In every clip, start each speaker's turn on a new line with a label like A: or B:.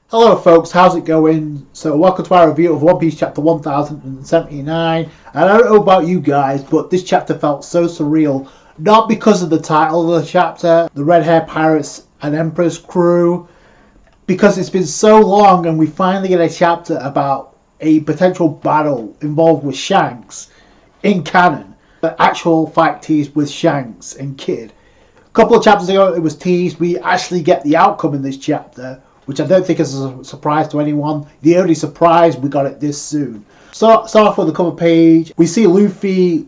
A: Hello folks, how's it going? So welcome to our review of One Piece chapter 1079. And I don't know about you guys, but this chapter felt so surreal. Not because of the title of the chapter, the Red Hair Pirates and Emperor's Crew, because it's been so long and we finally get a chapter about a potential battle involved with Shanks in Canon. The actual fight teased with Shanks and Kid. A couple of chapters ago it was teased. We actually get the outcome in this chapter, which I don't think is a surprise to anyone. The only surprise, we got it this soon. Start off with the cover page. We see Luffy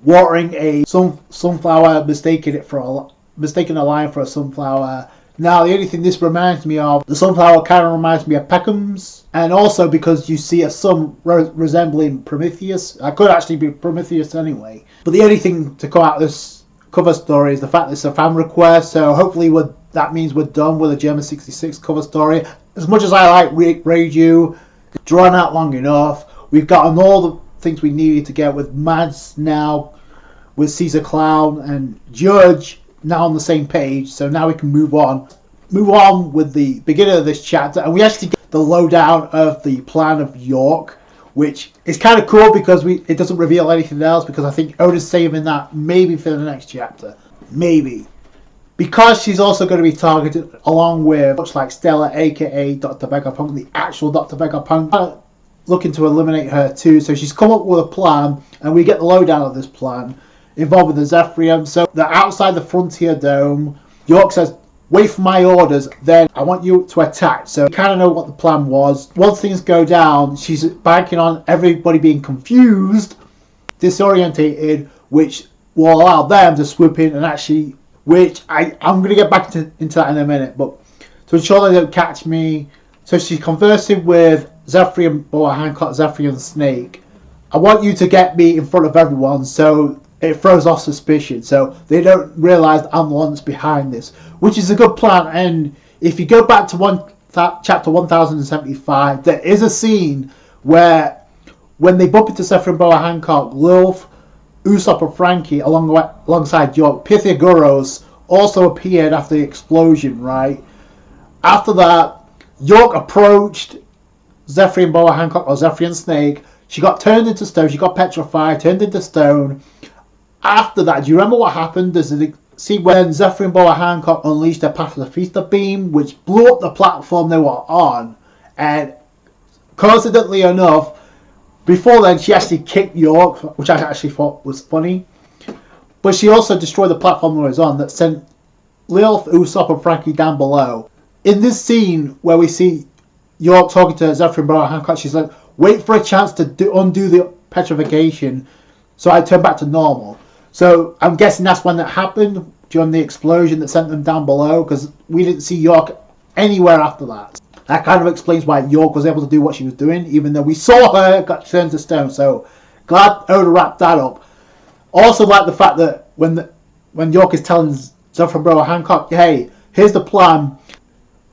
A: watering a sunflower, mistaking a lion for a sunflower. Now, the only thing this reminds me of, the sunflower kind of reminds me of Peckham's, and also because you see a sun resembling Prometheus. I could actually be Prometheus anyway. But the only thing to come out of this cover story is the fact that it's a fan request, so hopefully that means we're done with the German 66 cover story. As much as I like Reiju, drawn out long enough. We've gotten all the things we needed to get with Mads now, with Caesar Clown and Judge now on the same page, so now we can move on with the beginning of this chapter, and we actually get the lowdown of the plan of York, which is kind of cool because it doesn't reveal anything else, because I think Oda's saving that maybe for the next chapter. Maybe. Because she's also going to be targeted along with, much like Stella, aka Dr. Vegapunk, the actual Dr. Vegapunk, looking to eliminate her too. So she's come up with a plan, and we get the lowdown of this plan involving the Zephyrium. So they're outside the Frontier Dome. York says, "Wait for my orders, then I want you to attack." So you kind of know what the plan was. Once things go down, she's banking on everybody being confused, disorientated, which will allow them to swoop in and actually, which I'm going to get back into that in a minute, but to ensure they don't catch me. So she's conversing with Zephyrium, Boa Hancock, Zephyrium Snake. "I want you to get me in front of everyone so it throws off suspicion, so they don't realise that I'm the one that's behind this," which is a good plan. And if you go back to chapter 1075, there is a scene where when they bump into Zephyrium, Boa Hancock, Lilf, Usopp and Frankie alongside York, Pythagoras also appeared after the explosion, right? After that, York approached Zephyrium, Boa Hancock, or Zephyrium Snake. She got turned into stone. She got petrified, turned into stone. After that, do you remember what happened? There's a scene when Zephyrium, Boa Hancock unleashed their Pacifista beam, which blew up the platform they were on. And coincidentally enough, before then, she actually kicked York, which I actually thought was funny. But she also destroyed the platform that was on, that sent Lilf, Usopp, and Frankie down below. In this scene where we see York talking to Zephyrium, Boa Hancock, she's like, "Wait for a chance to undo the petrification so I turn back to normal." So I'm guessing that's when that happened, during the explosion that sent them down below, because we didn't see York anywhere after that. That kind of explains why York was able to do what she was doing, even though we saw her got turned to stone. So glad Oda wrapped that up. Also like the fact that when York is telling Zephyrium, Boa Hancock, "Hey, here's the plan,"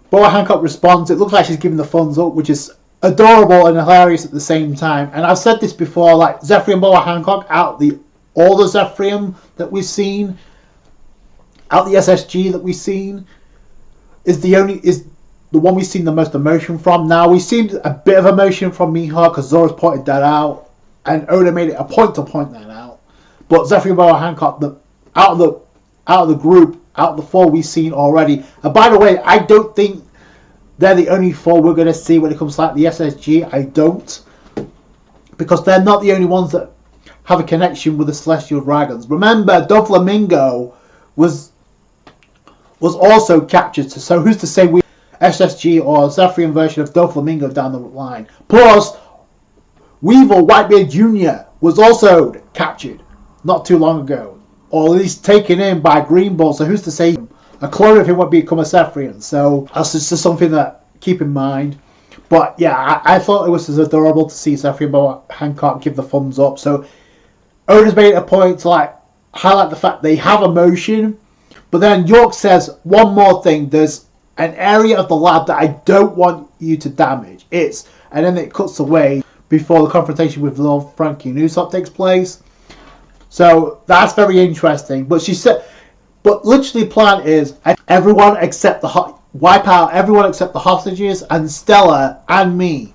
A: Boa Hancock responds. It looks like she's giving the thumbs up, which is adorable and hilarious at the same time. And I've said this before, like Zephyrium, Boa Hancock, all the Zephyrium that we've seen, out the SSG that we've seen, is the one we've seen the most emotion from. Now, we've seen a bit of emotion from Mihawk, because Zora's pointed that out, and Oda made it a point to point that out. But Zephyrium, Boa Hancock, out of the group, out of the four we've seen already. And by the way, I don't think they're the only four we're going to see when it comes to like the SSG. I don't, because they're not the only ones that have a connection with the Celestial Dragons. Remember, Doflamingo was also captured, so who's to say we SSG or Zephyrium version of Doflamingo down the line. Plus, Weevil Whitebeard Jr. was also captured not too long ago, or at least taken in by Green Bull, so who's to say a clone of him would become a Zephyrian. So that's just something that keep in mind. But yeah, I thought it was as adorable to see Zephyrium, Boa Hancock give the thumbs up. So Oda's made it a point to like highlight the fact they have emotion. But then York says one more thing: there's an area of the lab that I don't want you to damage. And then it cuts away before the confrontation with Lil Frankie and Usopp takes place. So that's very interesting. But she said, but literally the plan is everyone except the wipe out everyone except the hostages and Stella and me.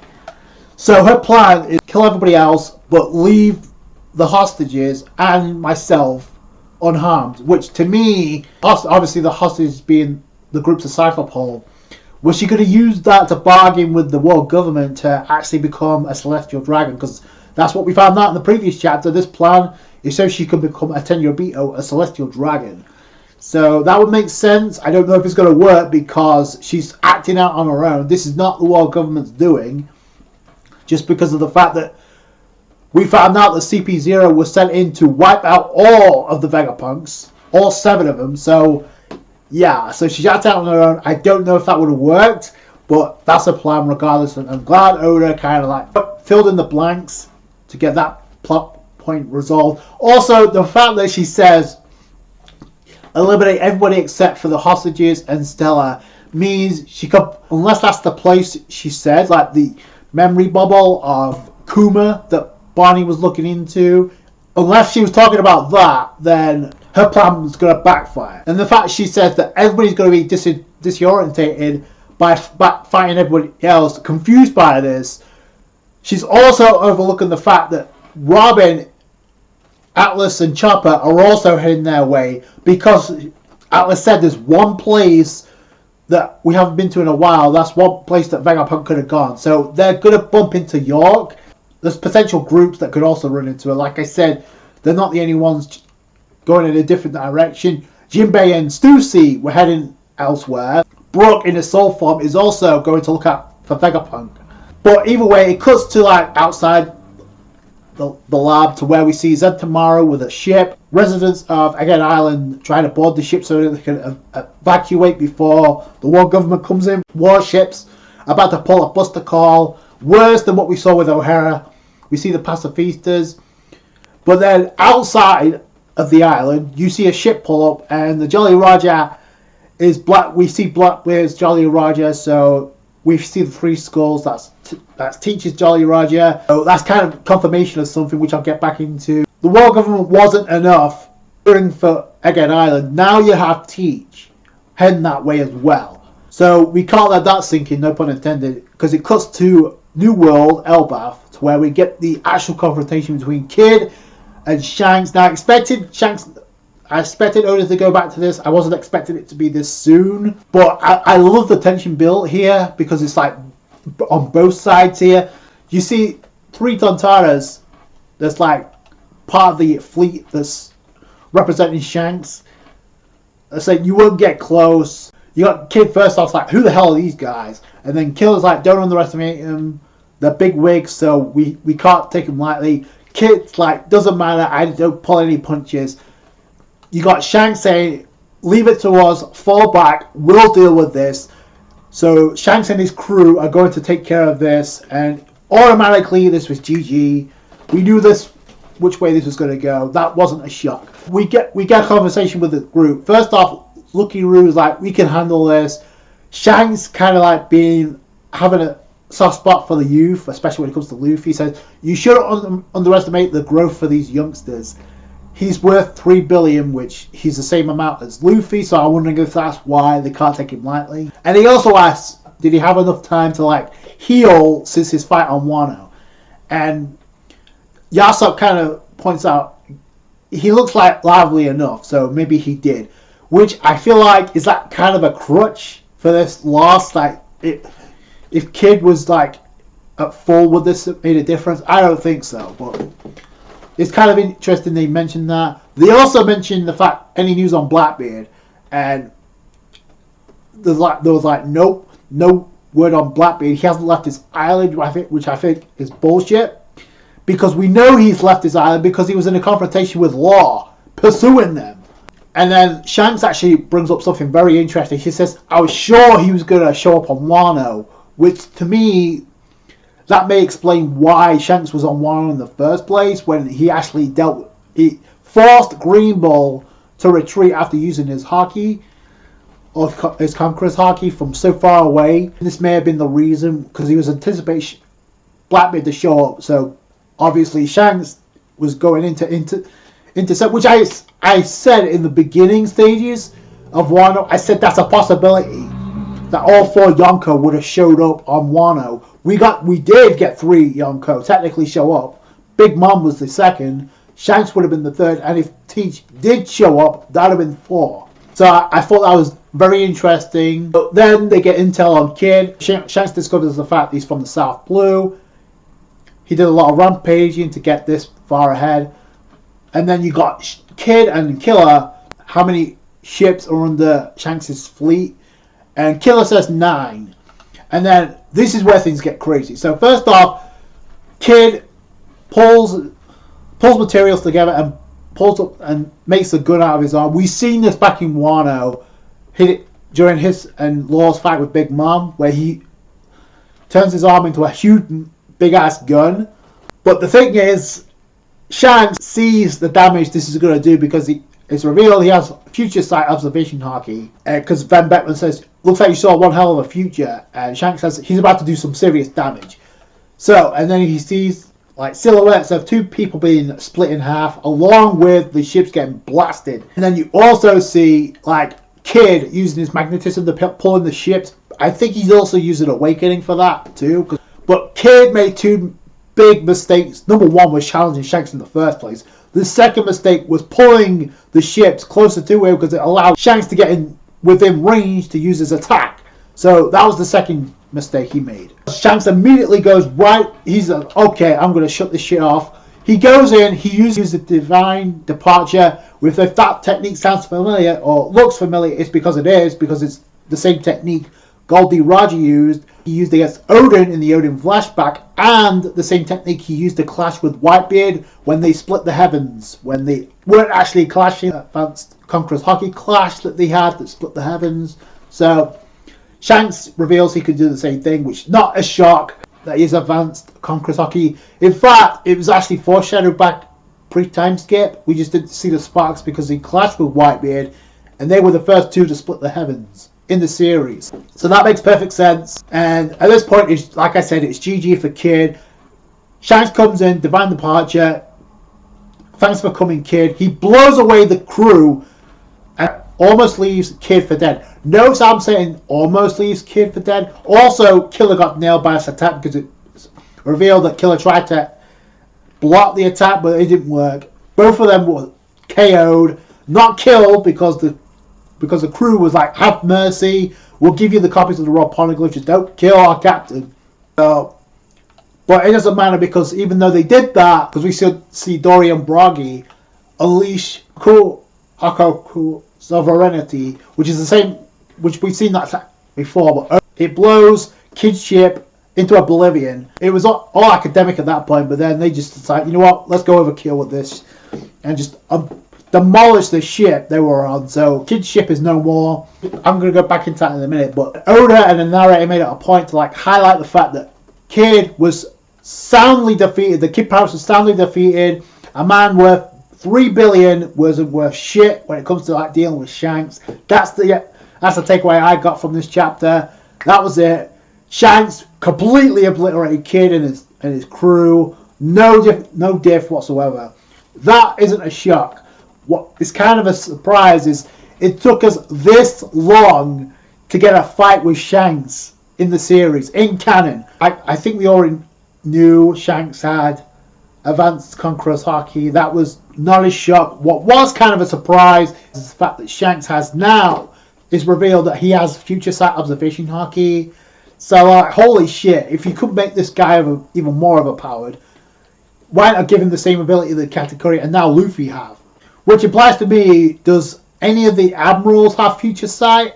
A: So her plan is kill everybody else but leave the hostages and myself unharmed, which to me, obviously the hostages being the group's disciple poll, was she going to use that to bargain with the world government to actually become a celestial dragon? Because that's what we found out in the previous chapter. This plan is so she can become a Tenryubito, a celestial dragon. So that would make sense. I don't know if it's going to work because she's acting out on her own. This is not the world government's doing, just because of the fact that we found out that CP0 was sent in to wipe out all of the Vegapunks, all 7 of them. So yeah, so she's acting out on her own. I don't know if that would have worked, but that's a plan regardless. And I'm glad Oda kind of like filled in the blanks to get that plot point resolved. Also, the fact that she says eliminate everybody except for the hostages and Stella means she could, unless that's the place she said, like the memory bubble of Kuma that Barney was looking into, unless she was talking about that, then her plan was going to backfire. And the fact she says that everybody's going to be disorientated by fighting everybody else, confused by this, she's also overlooking the fact that Robin, Atlas and Chopper are also heading their way, because Atlas said there's one place that we haven't been to in a while. That's one place that Vegapunk could have gone. So they're going to bump into York. There's potential groups that could also run into it. Like I said, they're not the only ones going in a different direction. Jinbei and Stussy were heading elsewhere. Brook in his soul form is also going to look out for Vegapunk. But either way, it cuts to like outside the lab to where we see Zentamaru with a ship. Residents of Again Island trying to board the ship so that they can evacuate before the world government comes in. Warships about to pull a buster call. Worse than what we saw with O'Hara. We see the pacifistas. But then outside of the island, you see a ship pull up, and the Jolly Roger is black. We see Blackbeard's Jolly Roger, so we see the 3 skulls. That's Teach's Jolly Roger. So that's kind of confirmation of something which I'll get back into. The world government wasn't enough for Again Island. Now you have Teach heading that way as well. So we can't let that sink in, no pun intended, because it cuts to New World, Elbaf, to where we get the actual confrontation between Kid and Shanks. Now I expected Oda to go back to this. I wasn't expecting it to be this soon, but I love the tension built here because it's like on both sides here. You see 3 Tontaras that's like part of the fleet that's representing Shanks. It's like you won't get close. You got Kid first off like, who the hell are these guys? And then Killer's like, don't underestimate them. They're big wigs, so we can't take them lightly. Kid's like, doesn't matter, I don't pull any punches. You got Shanks saying, leave it to us, fall back, we'll deal with this. So Shanks and his crew are going to take care of this, and automatically this was GG. We knew this, which way this was going to go. That wasn't a shock. We get a conversation with the group. First off, Lucky Roo's like, we can handle this. Shanks kind of like having a soft spot for the youth, especially when it comes to Luffy. He says, you shouldn't underestimate the growth for these youngsters. He's worth 3 billion, which he's the same amount as Luffy, so I'm wondering if that's why they can't take him lightly. And he also asks, did he have enough time to like heal since his fight on Wano? And Yasop kind of points out he looks like lively enough, so maybe he did. Which I feel like is that kind of a crutch for this loss. Like, if Kid was like at full, would this have made a difference? I don't think so, but it's kind of interesting they mentioned that. They also mentioned the fact, any news on Blackbeard, and there was like no word on Blackbeard. He hasn't left his island, which I think is bullshit, because we know he's left his island because he was in a confrontation with Law, pursuing them. And then Shanks actually brings up something very interesting. He says, I was sure he was going to show up on Wano, which to me, that may explain why Shanks was on Wano in the first place, when he actually he forced Green Bull to retreat after using his haki, or his Conqueror's haki, from so far away. This may have been the reason, because he was anticipating Blackbeard to show up. So obviously Shanks was going into intercept, which I said in the beginning stages of Wano. I said that's a possibility. that all 4 Yonko would have showed up on Wano. We did get 3 Yonko technically show up. Big Mom was the second. Shanks would have been the third, and if Teach did show up, that would have been 4. So I thought that was very interesting. But then they get intel on Kid. Shanks discovers the fact he's from the South Blue. He did a lot of rampaging to get this far ahead. And then you got Kid and Killer. How many ships are under Shanks' fleet? And Killer says 9. And then this is where things get crazy. So first off, Kid pulls materials together and pulls up and makes a gun out of his arm. We've seen this back in Wano during his and Law's fight with Big Mom, where he turns his arm into a huge, big-ass gun. But the thing is, Shanks sees the damage this is going to do because it's revealed he has future sight observation haki. Because Van Beckman says, looks like you saw one hell of a future. And Shanks says he's about to do some serious damage. So, and then he sees like silhouettes of 2 people being split in half, along with the ships getting blasted. And then you also see like Kid using his magnetism to pull in the ships. I think he's also using Awakening for that too. But Kid made 2 big mistakes. Number 1 was challenging Shanks in the first place. The second mistake was pulling the ships closer to him because it allowed Shanks to get within range to use his attack. So that was the second mistake he made. Shanks immediately goes right. He's like, okay, I'm going to shut this shit off. He goes in. He uses the divine departure. If that technique sounds familiar or looks familiar, it's because it is, because it's the same technique Goldie Roger used. He used against Odin in the Odin flashback, and the same technique he used to clash with Whitebeard when they split the heavens. When they weren't actually clashing, advanced Conqueror's Hockey clash that they had that split the heavens. So Shanks reveals he could do the same thing, which is not a shock that he's advanced Conqueror's Hockey. In fact, it was actually foreshadowed back pre-time skip. We just didn't see the sparks because he clashed with Whitebeard, and they were the first 2 to split the heavens in the series. So that makes perfect sense. And at this point, it's, like I said, it's GG for Kid. Shanks comes in, divine departure. Thanks for coming, Kid. He blows away the crew and almost leaves Kid for dead. Notice I'm saying almost leaves Kid for dead. Also, Killer got nailed by his attack because it's revealed that Killer tried to block the attack, but it didn't work. Both of them were KO'd, not killed because the crew was like, have mercy, we'll give you the copies of the raw poneglyphs, just don't kill our captain. But it doesn't matter because even though they did that, because we see Dory and Bragi unleash Hakoku sovereignty, which is the same, which we've seen that before, but it blows Kid's ship into oblivion. It was all academic at that point, but then they just decided, you know what, let's go overkill with this and just demolish the ship they were on. So Kid's ship is no more. I'm going to go back into that in a minute, but Oda and the narrator made it a point to like highlight the fact that Kid was soundly defeated. The Kid Pirates was soundly defeated. A man worth 3 billion wasn't worth shit when it comes to like dealing with Shanks. That's the takeaway I got from this chapter. That was it. Shanks completely obliterated Kid and his crew. No diff whatsoever. That isn't a shock. What is kind of a surprise is it took us this long to get a fight with Shanks in the series, in canon. I think we already knew Shanks had advanced Conqueror's Hockey. That was not a shock. What was kind of a surprise is the fact that Shanks has now is revealed that he has future sight observation Hockey. So holy shit, if you could make this guy even more overpowered, why not give him the same ability that Katakuri and now Luffy have? Which implies to me, does any of the admirals have future sight?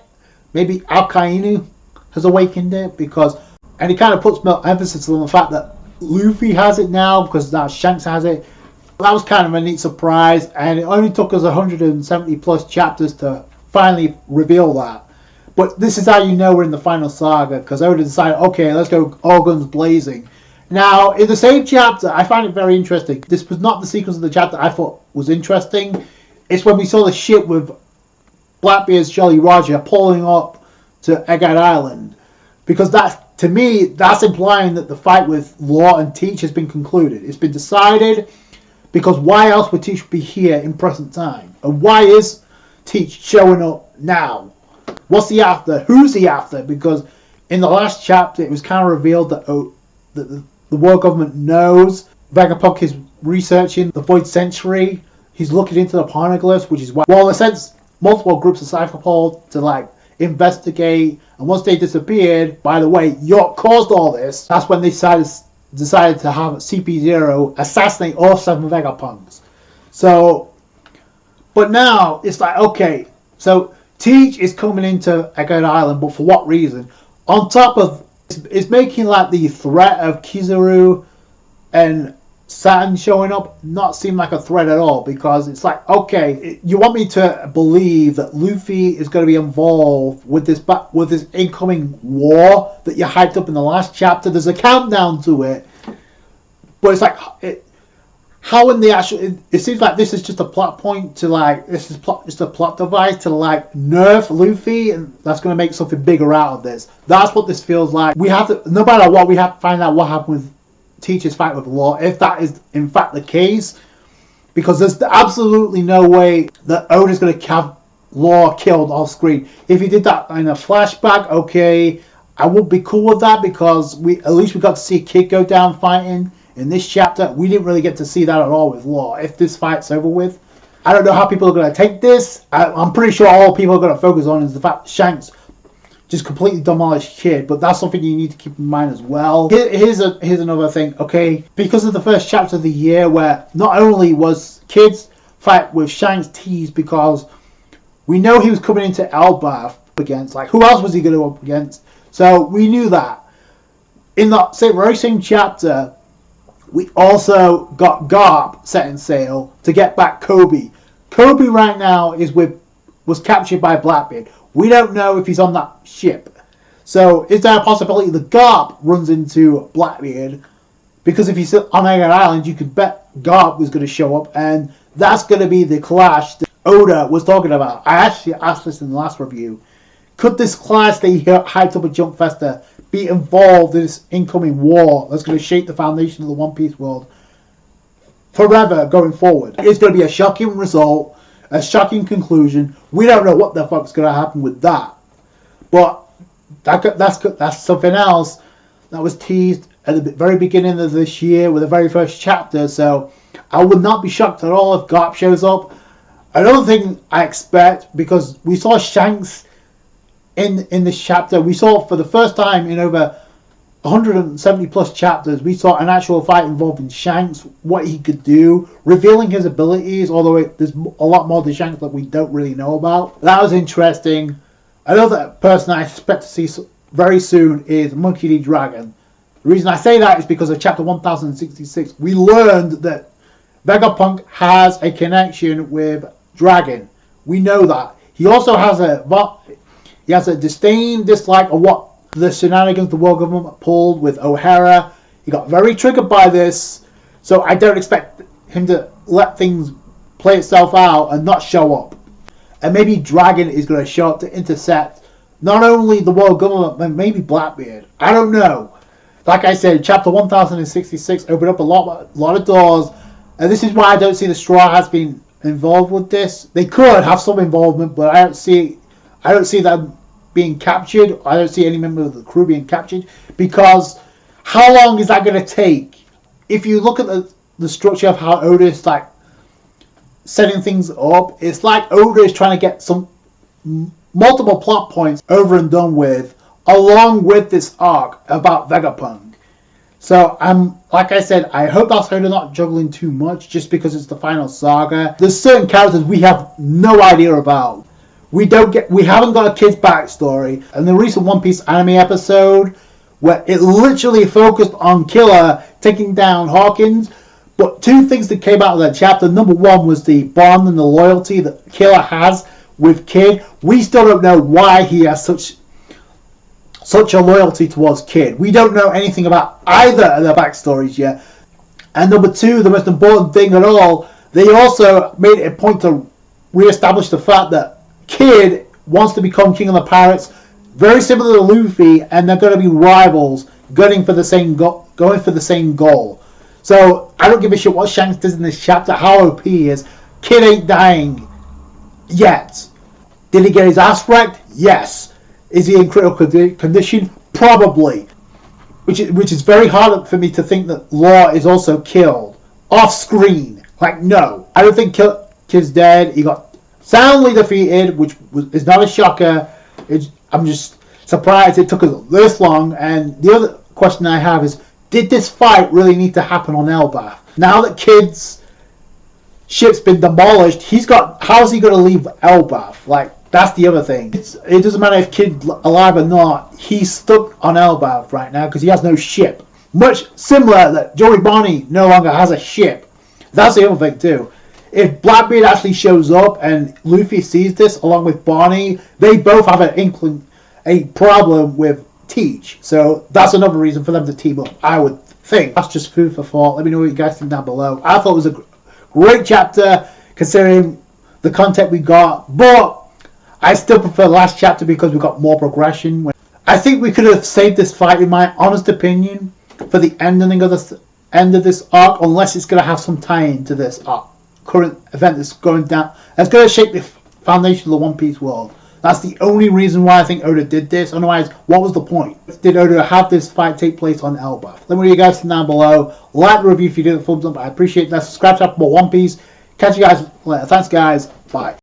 A: Maybe Alkainu has awakened it, and he kind of puts more emphasis on the fact that Luffy has it now because now Shanks has it. That was kind of a neat surprise, and it only took us 170 plus chapters to finally reveal that. But this is how you know we're in the final saga, because Oda decided, okay, let's go all guns blazing. Now, in the same chapter, I find it very interesting. This was not the sequence of the chapter I thought was interesting. It's when we saw the ship with Blackbeard's Jolly Roger pulling up to Egad Island. Because to me, that's implying that the fight with Law and Teach has been concluded. It's been decided, because why else would Teach be here in present time? And why is Teach showing up now? What's he after? Who's he after? Because in the last chapter, it was kind of revealed that, the world government knows Vegapunk is researching the Void Century. He's looking into the Poneglyphs, which is why, well, they sent multiple groups of Cypherpol to, like, investigate. And once they disappeared, by the way, York caused all this. That's when they decided to have CP0 assassinate all 7 Vegapunks. So, but now it's like, okay, so Teach is coming into Egghead Island, but for what reason? On top of, it's making like the threat of Kizaru and Saturn showing up not seem like a threat at all, because it's like, okay, you want me to believe that Luffy is going to be involved with this incoming war that you hyped up in the last chapter. There's a countdown to it, but it's like, how in the actual, it seems like this is just a plot point to, like, this is just a plot device to, like, nerf Luffy, and that's going to make something bigger out of this. That's what this feels like. We have to, no matter what, we have to find out what happened with Teach's fight with Law, if that is in fact the case, because there's absolutely no way that Oda's going to have Law killed off screen. If he did that in a flashback, okay, I would be cool with that, because at least we got to see Kid go down fighting. In this chapter, we didn't really get to see that at all with Law. If this fight's over with, I don't know how people are going to take this. I'm pretty sure all people are going to focus on is the fact that Shanks just completely demolished Kid, but that's something you need to keep in mind as well. Here's another thing, okay? Because of the first chapter of the year, where not only was Kid's fight with Shanks teased, because we know he was coming into Elbaf against, like, who else was he going to go up against? So we knew that. In that very same chapter, we also got Garp setting sail to get back Kobe. Kobe right now was captured by Blackbeard. We don't know if he's on that ship. So is there a possibility that Garp runs into Blackbeard? Because if he's on Egghead Island, you could bet Garp was going to show up, and that's going to be the clash that Oda was talking about. I actually asked this in the last review. Could this clash that he hyped up at Jump Festa be involved in this incoming war that's going to shape the foundation of the One Piece world forever going forward? It's going to be a shocking result, a shocking conclusion. We don't know what the fuck's going to happen with that. But that's something else that was teased at the very beginning of this year with the very first chapter. So I would not be shocked at all if Garp shows up. Another thing I expect, because we saw Shanks in this chapter, we saw for the first time in over 170 plus chapters, we saw an actual fight involving Shanks, what he could do, revealing his abilities, although there's a lot more to Shanks that we don't really know about. That was interesting. Another person I expect to see very soon is Monkey D. Dragon. The reason I say that is because of chapter 1066. We learned that Vegapunk has a connection with Dragon. We know that. He also has a dislike of what the shenanigans the world government pulled with O'Hara. He got very triggered by this, so I don't expect him to let things play itself out and not show up. And maybe Dragon is going to show up to intercept not only the world government, but maybe Blackbeard. I don't know. Like I said, chapter 1066 opened up a lot of doors, and this is why I don't see the Straw Hats being involved with this. They could have some involvement, but I don't see them being captured. I don't see any member of the crew being captured, because how long is that going to take? If you look at the structure of how Oda is like setting things up, it's like Oda is trying to get some multiple plot points over and done with, along with this arc about Vegapunk. So like I said, I hope that's Oda not juggling too much just because it's the final saga. There's certain characters we have no idea about. We haven't got a kid's backstory. And the recent One Piece anime episode, where it literally focused on Killer taking down Hawkins, but two things that came out of that chapter. Number one was the bond and the loyalty that Killer has with Kid. We still don't know why he has such a loyalty towards Kid. We don't know anything about either of their backstories yet. And number two, the most important thing at all, they also made it a point to re-establish the fact that Kid wants to become king of the pirates, very similar to Luffy, and they're going to be rivals, going for the same goal. So I don't give a shit what Shanks does in this chapter, how OP he is. Kid ain't dying yet. Did he get his ass wrecked? Yes. Is he in critical condition? Probably. Which is very hard for me to think that Law is also killed off screen. Like, no, I don't think Kid's dead. He got soundly defeated, which is not a shocker. I'm just surprised it took us this long. And the other question I have is, did this fight really need to happen on Elbaf? Now that Kid's ship's been demolished, how's he going to leave Elbaf? Like, that's the other thing. It doesn't matter if Kid's alive or not. He's stuck on Elbaf right now because he has no ship. Much similar that Joey Bonnie no longer has a ship. That's the other thing too. If Blackbeard actually shows up and Luffy sees this along with Bonnie, they both have a problem with Teach. So that's another reason for them to team up, I would think. That's just food for thought. Let me know what you guys think down below. I thought it was a great chapter considering the content we got, but I still prefer the last chapter because we got more progression. I think we could have saved this fight, in my honest opinion, for the ending of this arc, unless it's going to have some tie-in to this current event that's going down. It's going to shape the foundation of the One Piece world. That's the only reason why I think Oda did this. Otherwise, what was the point? Did Oda have this fight take place on Elbaf? Let me know what you guys think down below. Like the review if you did, thumbs up. I appreciate that. Subscribe to more One Piece. Catch you guys later. Thanks, guys. Bye.